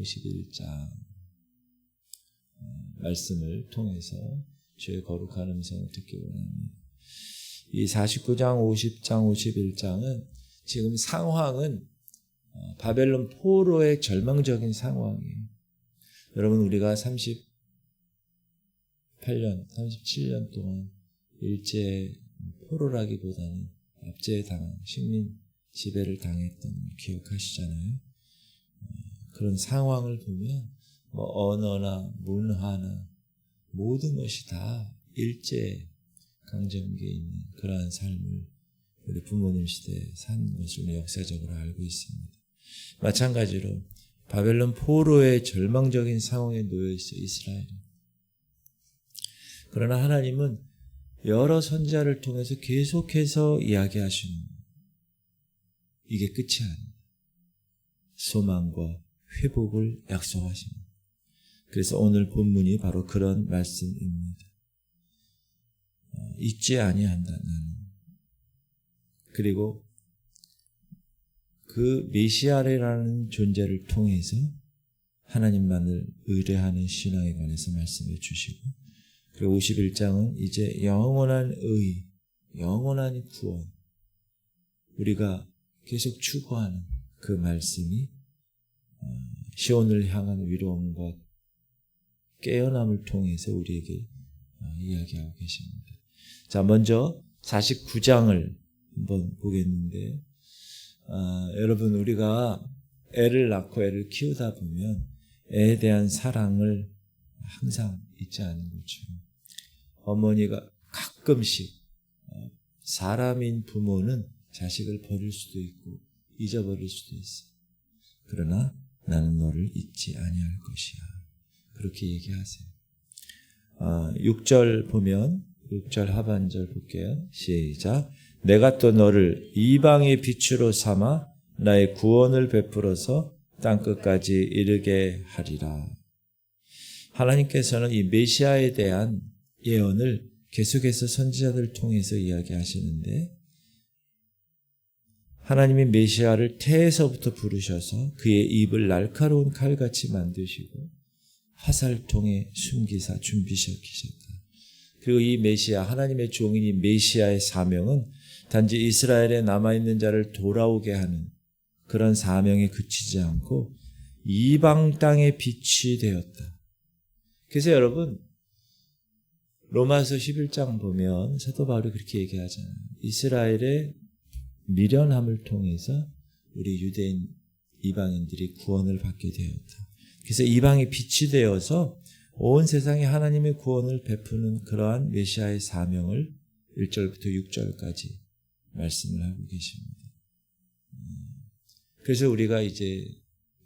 51장 말씀을 통해서 주의 거룩한 음성을 듣기 원합니다. 이 49장, 50장, 51장은 지금 상황은 바벨론 포로의 절망적인 상황이에요. 여러분, 우리가 38년, 37년 동안 일제 포로라기보다는 압제당한 식민 지배를 당했던 기억하시잖아요. 그런 상황을 보면 언어나 문화나 모든 것이 다 일제 강점기에 있는 그러한 삶을 우리 부모님 시대에 산 것을 역사적으로 알고 있습니다. 마찬가지로 바벨론 포로의 절망적인 상황에 놓여 있어 이스라엘은. 그러나 하나님은 여러 선지자를 통해서 계속해서 이야기하시는 이게 끝이 아닙니다. 소망과 회복을 약속하십니다. 그래서 오늘 본문이 바로 그런 말씀입니다. 잊지 아니한다 나는. 그리고 그 메시아라는 존재를 통해서 하나님만을 의뢰하는 신앙에 관해서 말씀해 주시고, 그리고 51장은 이제 영원한 의, 영원한 구원, 우리가 계속 추구하는 그 말씀이 시온을 향한 위로함과 깨어남을 통해서 우리에게 이야기하고 계십니다. 자, 먼저 49장을 한번 보겠는데, 여러분, 우리가 애를 낳고 애를 키우다 보면 애에 대한 사랑을 항상 잊지 않는 것처럼 어머니가 가끔씩 사람인 부모는 자식을 버릴 수도 있고 잊어버릴 수도 있어. 그러나 나는 너를 잊지 아니할 것이야. 그렇게 얘기하세요. 6절 보면 6절 하반절 볼게요. 시작. 내가 또 너를 이방의 빛으로 삼아 나의 구원을 베풀어서 땅끝까지 이르게 하리라. 하나님께서는 이 메시아에 대한 예언을 계속해서 선지자들 통해서 이야기하시는데, 하나님이 메시아를 태에서부터 부르셔서 그의 입을 날카로운 칼같이 만드시고 화살통에 숨기사 준비시키셨다. 그리고 이 메시아, 하나님의 종인 이 메시아의 사명은 단지 이스라엘에 남아있는 자를 돌아오게 하는 그런 사명에 그치지 않고 이방 땅의 빛이 되었다. 그래서 여러분, 로마서 11장 보면 사도 바울이 그렇게 얘기하잖아요. 이스라엘의 미련함을 통해서 우리 유대인 이방인들이 구원을 받게 되었다. 그래서 이방의 빛이 되어서 온 세상에 하나님의 구원을 베푸는 그러한 메시아의 사명을 1절부터 6절까지 말씀을 하고 계십니다. 그래서 우리가 이제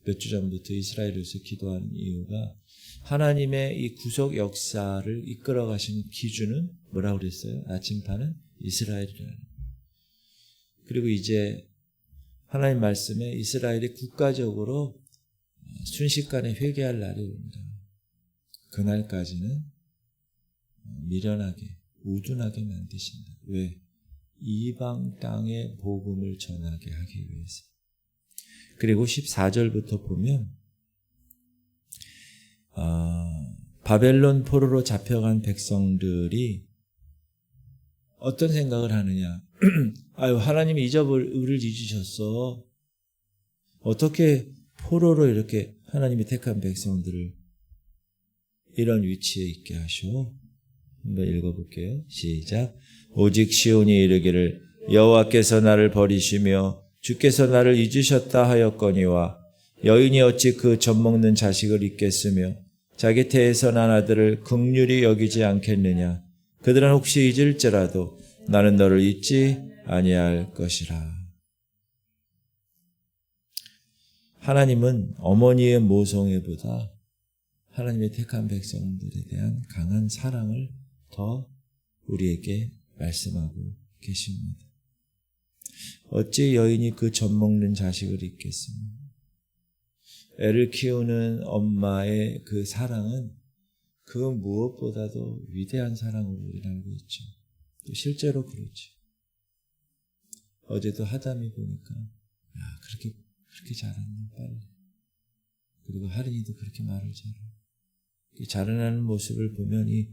몇 주 전부터 이스라엘에서 기도하는 이유가, 하나님의 이 구속 역사를 이끌어 가시는 기준은 뭐라고 그랬어요? 나침판은 이스라엘이라는. 그리고 이제 하나님 말씀에 이스라엘이 국가적으로 순식간에 회개할 날이 옵니다. 그날까지는 미련하게, 우둔하게 만드신다. 왜? 이방 땅의 복음을 전하게 하기 위해서. 그리고 14절부터 보면 바벨론 포로로 잡혀간 백성들이 어떤 생각을 하느냐. 아유, 하나님이 우리를 잊으셨어. 어떻게 포로로 이렇게 하나님이 택한 백성들을 이런 위치에 있게 하셔? 한번 읽어볼게요. 시작. 오직 시온이 이르기를 여호와께서 나를 버리시며 주께서 나를 잊으셨다 하였거니와 여인이 어찌 그 젖먹는 자식을 잊겠으며 자기 태에서 난 아들을 긍휼히 여기지 않겠느냐. 그들은 혹시 잊을지라도 나는 너를 잊지 아니할 것이라. 하나님은 어머니의 모성애보다 하나님의 택한 백성들에 대한 강한 사랑을 더 우리에게 말씀하고 계십니다. 어찌 여인이 그 젖먹는 자식을 잊겠습니까? 애를 키우는 엄마의 그 사랑은 그 무엇보다도 위대한 사랑으로 우리는 알고 있죠. 또 실제로 그렇죠. 어제도 하담이 보니까 그렇게 잘하네 빨리. 그리고 할인이도 그렇게 말을 잘해. 자라나는 모습을 보면 이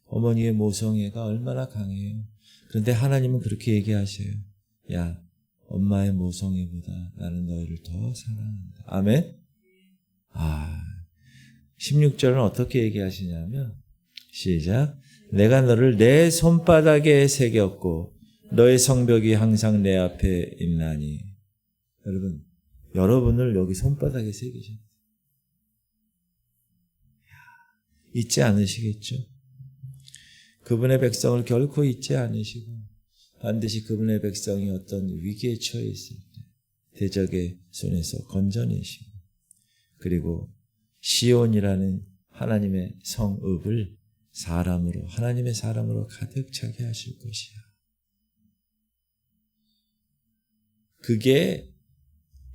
어머니의 모성애가 얼마나 강해요. 그런데 하나님은 그렇게 얘기하셔요. 야, 엄마의 모성애보다 나는 너희를 더 사랑한다. 아멘? 16절은 어떻게 얘기하시냐면 시작. 내가 너를 내 손바닥에 새겼고 너의 성벽이 항상 내 앞에 있나니. 여러분을 여기 손바닥에 새기셨어요. 잊지 않으시겠죠? 그분의 백성을 결코 잊지 않으시고 반드시 그분의 백성이 어떤 위기에 처해 있을 때 대적의 손에서 건져내시고 그리고 시온이라는 하나님의 성읍을 하나님의 사람으로 가득 차게 하실 것이야. 그게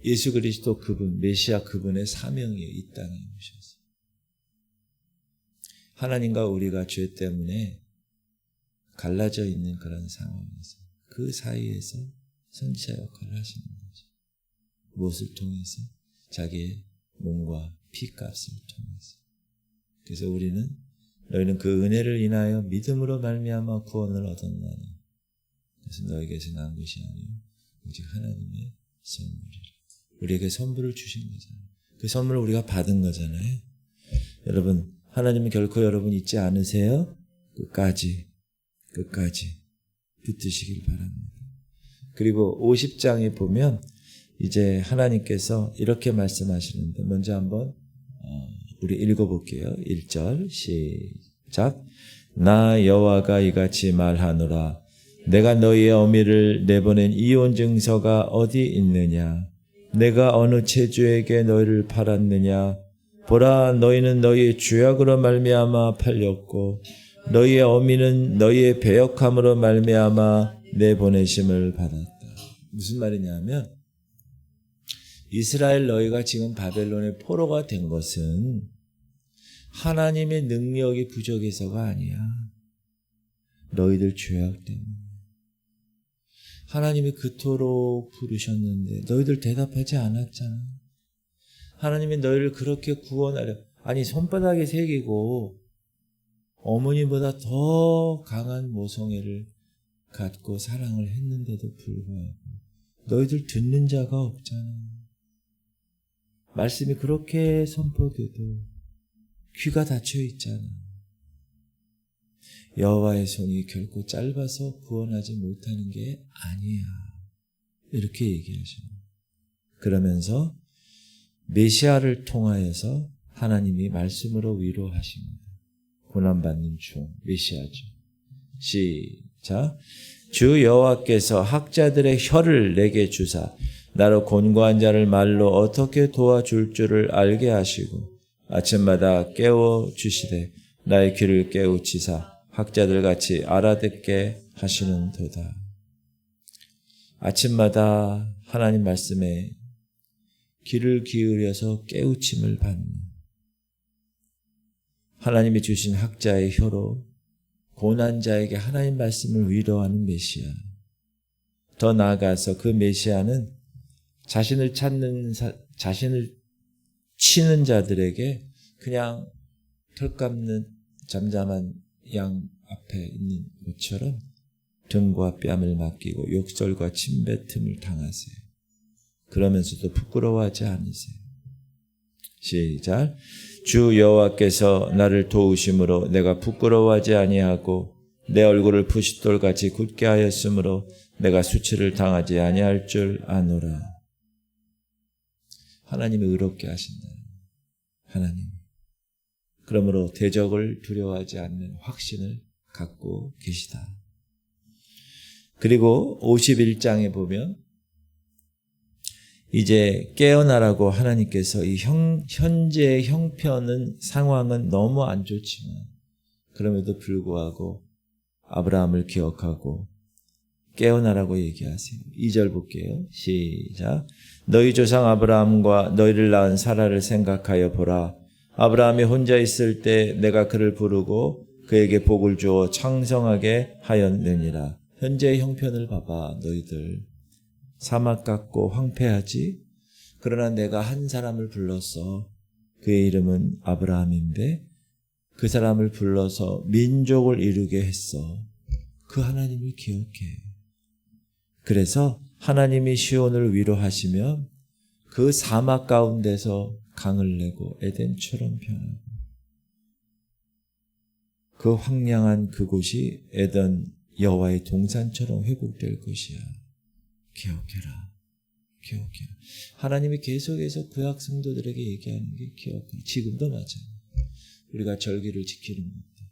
예수 그리스도 그분, 메시아 그분의 사명이에요. 이 땅에 오셔서. 하나님과 우리가 죄 때문에 갈라져 있는 그런 상황에서 그 사이에서 선지자 역할을 하시는 거죠. 무엇을 통해서? 자기의 몸과 피값을 통해서. 그래서 너희는 그 은혜를 인하여 믿음으로 말미암아 구원을 얻었나니 그래서 너에게서 난 것이 아니요 오직 하나님의 선물이라. 우리에게 선물을 주신 거잖아요. 그 선물을 우리가 받은 거잖아요. 여러분, 하나님은 결코 여러분 잊지 않으세요. 끝까지 붙드시길 바랍니다. 그리고 50장에 보면 이제 하나님께서 이렇게 말씀하시는데 먼저 한번 우리 읽어볼게요. 1절 시작. 나 여호와가 이같이 말하노라. 내가 너희의 어미를 내보낸 이혼 증서가 어디 있느냐? 내가 어느 체주에게 너희를 팔았느냐? 보라, 너희는 너희의 죄악으로 말미암아 팔렸고 너희의 어미는 너희의 배역함으로 말미암아 내보내심을 받았다. 무슨 말이냐면 이스라엘 너희가 지금 바벨론의 포로가 된 것은 하나님의 능력이 부족해서가 아니야. 너희들 죄악 때문에. 하나님이 그토록 부르셨는데 너희들 대답하지 않았잖아. 하나님이 너희를 그렇게 구원하려 손바닥에 새기고 어머니보다 더 강한 모성애를 갖고 사랑을 했는데도 불구하고 너희들 듣는 자가 없잖아. 말씀이 그렇게 선포돼도 귀가 닫혀 있잖아. 여호와의 손이 결코 짧아서 구원하지 못하는 게 아니야. 이렇게 얘기하십니다. 그러면서 메시아를 통하여서 하나님이 말씀으로 위로하십니다. 고난받는 중 메시아죠. 시작. 주 여호와께서 학자들의 혀를 내게 주사 나로 곤고한 자를 말로 어떻게 도와줄 줄을 알게 하시고 아침마다 깨워 주시되 나의 귀를 깨우치사 학자들 같이 알아듣게 하시는도다. 아침마다 하나님 말씀에 귀를 기울여서 깨우침을 받는 하나님이 주신 학자의 혀로 고난 자에게 하나님 말씀을 위로하는 메시아. 더 나아가서 그 메시아는 자신을 치는 자들에게 그냥 털 깎는 잠잠한 양 앞에 있는 것처럼 등과 뺨을 맡기고 욕설과 침뱉음을 당하세요. 그러면서도 부끄러워하지 않으세요. 시작. 주 여호와께서 나를 도우심으로 내가 부끄러워하지 아니하고 내 얼굴을 푸싯돌같이 굳게 하였으므로 내가 수치를 당하지 아니할 줄 아노라. 하나님이 의롭게 하신다. 하나님. 그러므로 대적을 두려워하지 않는 확신을 갖고 계시다. 그리고 51장에 보면 이제 깨어나라고 하나님께서 이 현재의 형편은 상황은 너무 안 좋지만 그럼에도 불구하고 아브라함을 기억하고 깨어나라고 얘기하세요. 2절 볼게요. 시작. 너희 조상 아브라함과 너희를 낳은 사라를 생각하여 보라. 아브라함이 혼자 있을 때 내가 그를 부르고 그에게 복을 주어 창성하게 하였느니라. 현재의 형편을 봐봐. 너희들 사막 같고 황폐하지? 그러나 내가 한 사람을 불렀어. 그의 이름은 아브라함인데 그 사람을 불러서 민족을 이루게 했어. 그 하나님을 기억해. 그래서 하나님이 시온을 위로하시면 그 사막 가운데서 강을 내고 에덴처럼 변하고 그 황량한 그곳이 에덴 여호와의 동산처럼 회복될 것이야. 기억해라. 기억해라. 하나님이 계속해서 구약 성도들에게 얘기하는 게 기억해라. 지금도 마찬가지야. 우리가 절기를 지키는 것도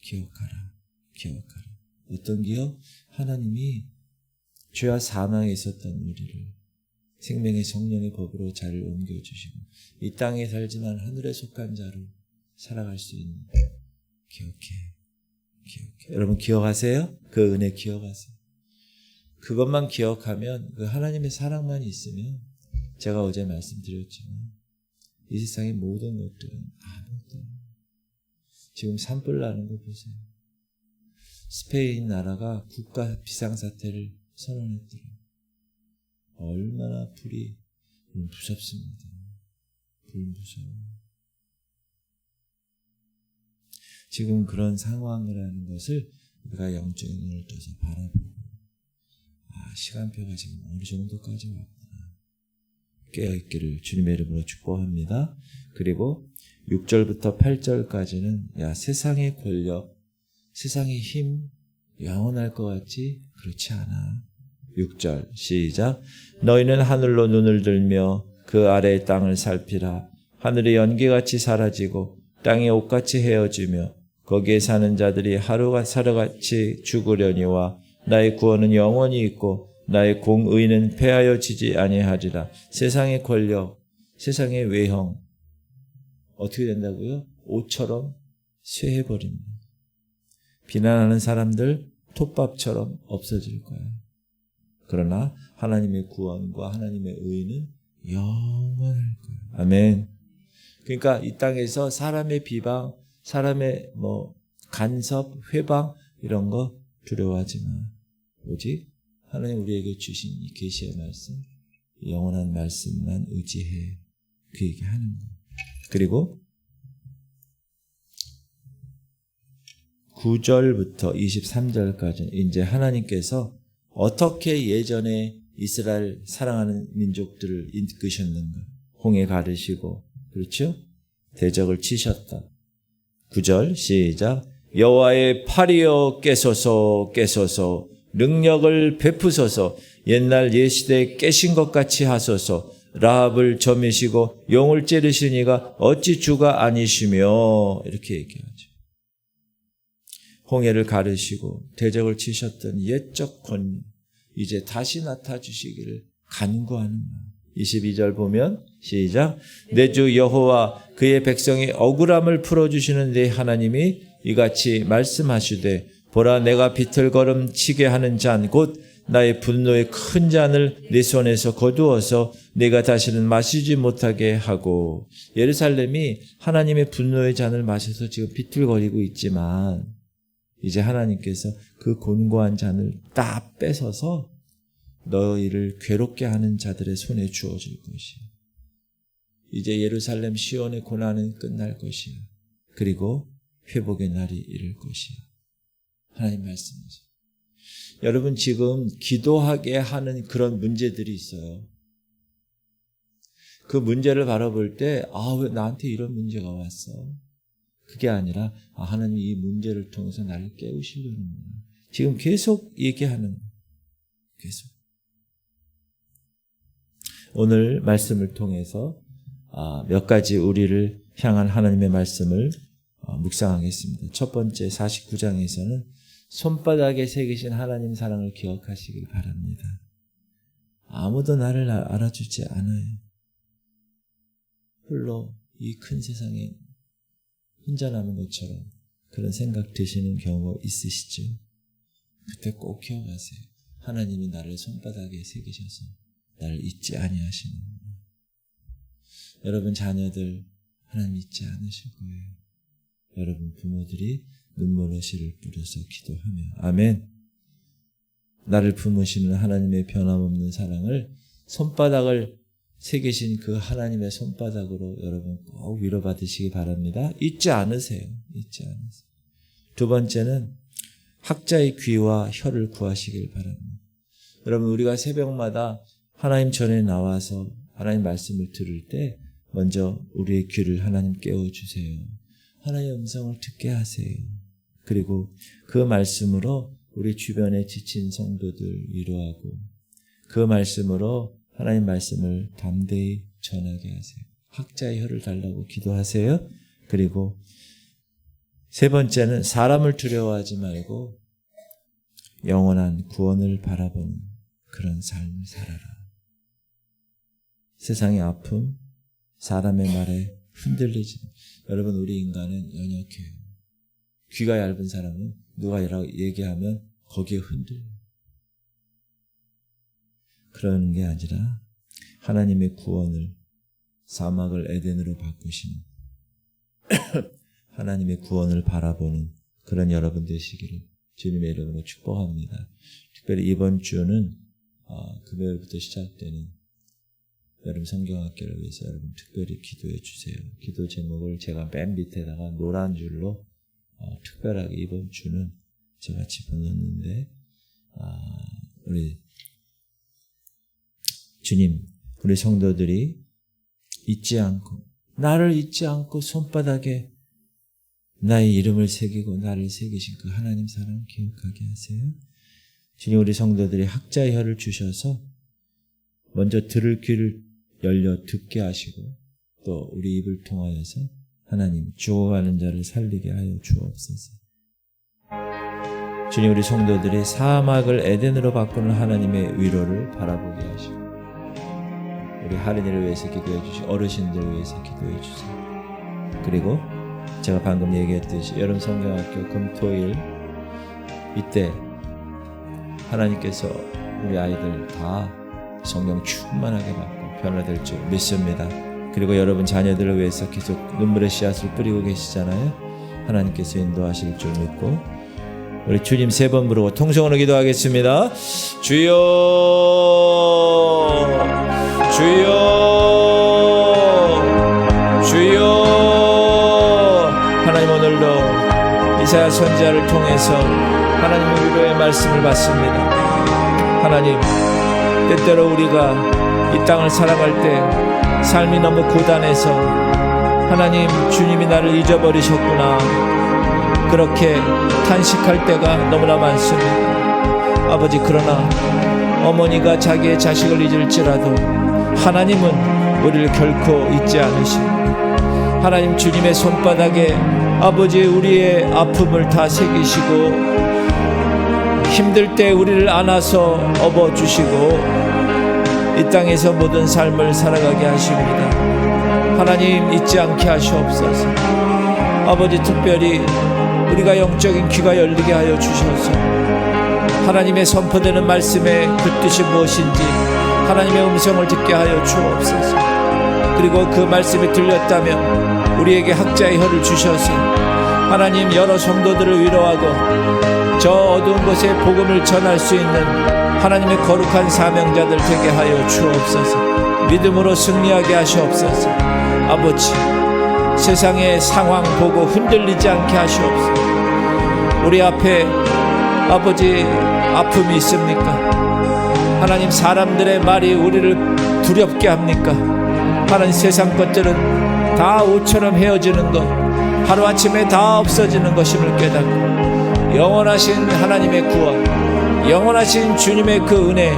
기억하라. 기억하라. 어떤 기억? 하나님이 죄와 사망에 있었던 우리를 생명의 성령의 법으로 자를 옮겨주시고 이 땅에 살지만 하늘에 속한 자로 살아갈 수 있는 기억해. 기억해. 여러분 기억하세요? 그 은혜 기억하세요. 그것만 기억하면 그 하나님의 사랑만 있으면 제가 어제 말씀드렸지만 이 세상의 모든 것들은 아무것도 지금 산불 나는 거 보세요. 스페인 나라가 국가 비상사태를 선언했더라고요. 얼마나 불이 무섭습니다. 불 무서워. 지금 그런 상황이라는 것을 우리가 영적인 눈을 떠서 바라보고 시간표가 지금 어느 정도까지 왔구나. 깨어있기를 주님의 이름으로 축복합니다. 그리고 6절부터 8절까지는 세상의 권력, 세상의 힘 영원할 것 같지? 그렇지 않아. 6절 시작. 너희는 하늘로 눈을 들며 그 아래의 땅을 살피라. 하늘이 연기같이 사라지고 땅이 옷같이 헤어지며 거기에 사는 자들이 하루가 사르같이 죽으려니와 나의 구원은 영원히 있고 나의 공의는 패하여지지 아니하리라. 세상의 권력, 세상의 외형 어떻게 된다고요? 옷처럼 쇠해버립니다. 비난하는 사람들 톱밥처럼 없어질 거야. 그러나 하나님의 구원과 하나님의 의는 영원할 거야. 아멘. 그러니까 이 땅에서 사람의 비방, 사람의 간섭, 회방 이런 거 두려워하지 마. 오직 하나님 우리에게 주신 이 계시의 말씀, 영원한 말씀만 의지해. 그 얘기하는 거예요. 그리고 9절부터 23절까지 이제 하나님께서 어떻게 예전에 이스라엘 사랑하는 민족들을 이끄셨는가. 홍해 가르시고 그렇죠? 대적을 치셨다. 9절 시작. 여호와의 팔이여 깨소서 깨소서 능력을 베푸소서 옛날 예시대에 깨신 것 같이 하소서 라합을 점이시고 용을 찌르시니가 어찌 주가 아니시며 이렇게 얘기하죠. 홍해를 가르시고 대적을 치셨던 옛적 권 이제 다시 나타주시기를 간구하는 마음. 22절 보면 시작. 내 주 여호와 그의 백성의 억울함을 풀어주시는 내 하나님이 이같이 말씀하시되 보라 내가 비틀거름 치게 하는 잔 곧 나의 분노의 큰 잔을 네 손에서 거두어서 네가 다시는 마시지 못하게 하고. 예루살렘이 하나님의 분노의 잔을 마셔서 지금 비틀거리고 있지만 이제 하나님께서 그 곤고한 잔을 다 뺏어서 너희를 괴롭게 하는 자들의 손에 주어질 것이야. 이제 예루살렘 시온의 고난은 끝날 것이야. 그리고 회복의 날이 이를 것이야. 하나님 말씀하세요. 여러분 지금 기도하게 하는 그런 문제들이 있어요. 그 문제를 바라볼 때 왜 나한테 이런 문제가 왔어? 그게 아니라 하나님 이 문제를 통해서 나를 깨우시려는구나. 지금 계속 얘기하는 계속. 오늘 말씀을 통해서 몇 가지 우리를 향한 하나님의 말씀을 묵상하겠습니다. 첫 번째 49장에서는 손바닥에 새기신 하나님 사랑을 기억하시길 바랍니다. 아무도 나를 알아주지 않아요. 홀로 이 큰 세상에 혼자 남은 것처럼 그런 생각 드시는 경우 있으시죠? 그때 꼭 기억하세요. 하나님이 나를 손바닥에 새기셔서 나를 잊지 아니하시는 거예요. 여러분 자녀들 하나님 잊지 않으실 거예요. 여러분 부모들이 눈물의 씨를 뿌려서 기도하며 아멘. 나를 품으시는 하나님의 변함없는 사랑을 손바닥을 새기신 그 하나님의 손바닥으로 여러분 꼭 위로받으시기 바랍니다. 잊지 않으세요. 잊지 않으세요. 두 번째는 학자의 귀와 혀를 구하시길 바랍니다. 여러분, 우리가 새벽마다 하나님 전에 나와서 하나님 말씀을 들을 때 먼저 우리의 귀를 하나님 깨워주세요. 하나님의 음성을 듣게 하세요. 그리고 그 말씀으로 우리 주변에 지친 성도들 위로하고 그 말씀으로 하나님 말씀을 담대히 전하게 하세요. 학자의 혀를 달라고 기도하세요. 그리고 세 번째는 사람을 두려워하지 말고 영원한 구원을 바라보는 그런 삶을 살아라. 세상의 아픔, 사람의 말에 흔들리지. 여러분, 우리 인간은 연약해요. 귀가 얇은 사람은 누가 얘기하면 거기에 흔들려요. 그런 게 아니라 하나님의 구원을, 사막을 에덴으로 바꾸시는 하나님의 구원을 바라보는 그런 여러분 되시기를 주님의 이름으로 축복합니다. 특별히 이번 주는 금요일부터 시작되는 여러분 성경학교를 위해서 여러분 특별히 기도해 주세요. 기도 제목을 제가 맨 밑에다가 노란 줄로 특별하게 이번 주는 제가 집어넣는데 우리 주님, 우리 성도들이 나를 잊지 않고 손바닥에 나의 이름을 새기고 나를 새기신 그 하나님 사랑 기억하게 하세요. 주님, 우리 성도들이 학자의 혀를 주셔서 먼저 들을 귀를 열려 듣게 하시고 또 우리 입을 통하여서 하나님 죽어가는 자를 살리게 하여 주옵소서. 주님, 우리 성도들이 사막을 에덴으로 바꾸는 하나님의 위로를 바라보게 하시고 우리 할인이를 위해서 기도해 주시고 어르신들을 위해서 기도해 주세요. 그리고 제가 방금 얘기했듯이 여러분 성경학교 금토일 이때 하나님께서 우리 아이들 다 성경 충만하게 받고 변화될 줄 믿습니다. 그리고 여러분 자녀들을 위해서 계속 눈물의 씨앗을 뿌리고 계시잖아요. 하나님께서 인도하실 줄 믿고 우리 주님 3번 부르고 통성으로 기도하겠습니다. 주여 주여 주여. 하나님, 오늘도 이사야 선지자를 통해서 하나님의 위로의 말씀을 받습니다. 하나님, 때때로 우리가 이 땅을 살아갈 때 삶이 너무 고단해서 하나님, 주님이 나를 잊어버리셨구나 그렇게 탄식할 때가 너무나 많습니다. 아버지, 그러나 어머니가 자기의 자식을 잊을지라도 하나님은 우리를 결코 잊지 않으십니다. 하나님, 주님의 손바닥에 아버지 우리의 아픔을 다 새기시고 힘들 때 우리를 안아서 업어주시고 이 땅에서 모든 삶을 살아가게 하십니다. 하나님, 잊지 않게 하시옵소서. 아버지, 특별히 우리가 영적인 귀가 열리게 하여 주셔서 하나님의 선포되는 말씀의 그 뜻이 무엇인지 하나님의 음성을 듣게 하여 주옵소서. 그리고 그 말씀이 들렸다면 우리에게 학자의 혀를 주셔서 하나님 여러 성도들을 위로하고 저 어두운 곳에 복음을 전할 수 있는 하나님의 거룩한 사명자들 되게 하여 주옵소서. 믿음으로 승리하게 하시옵소서. 아버지, 세상의 상황 보고 흔들리지 않게 하시옵소서. 우리 앞에 아버지 아픔이 있습니까? 하나님, 사람들의 말이 우리를 두렵게 합니까? 하나님, 세상 것들은 다 옷처럼 헤어지는 것, 하루아침에 다 없어지는 것임을 깨닫고 영원하신 하나님의 구원, 영원하신 주님의 그 은혜,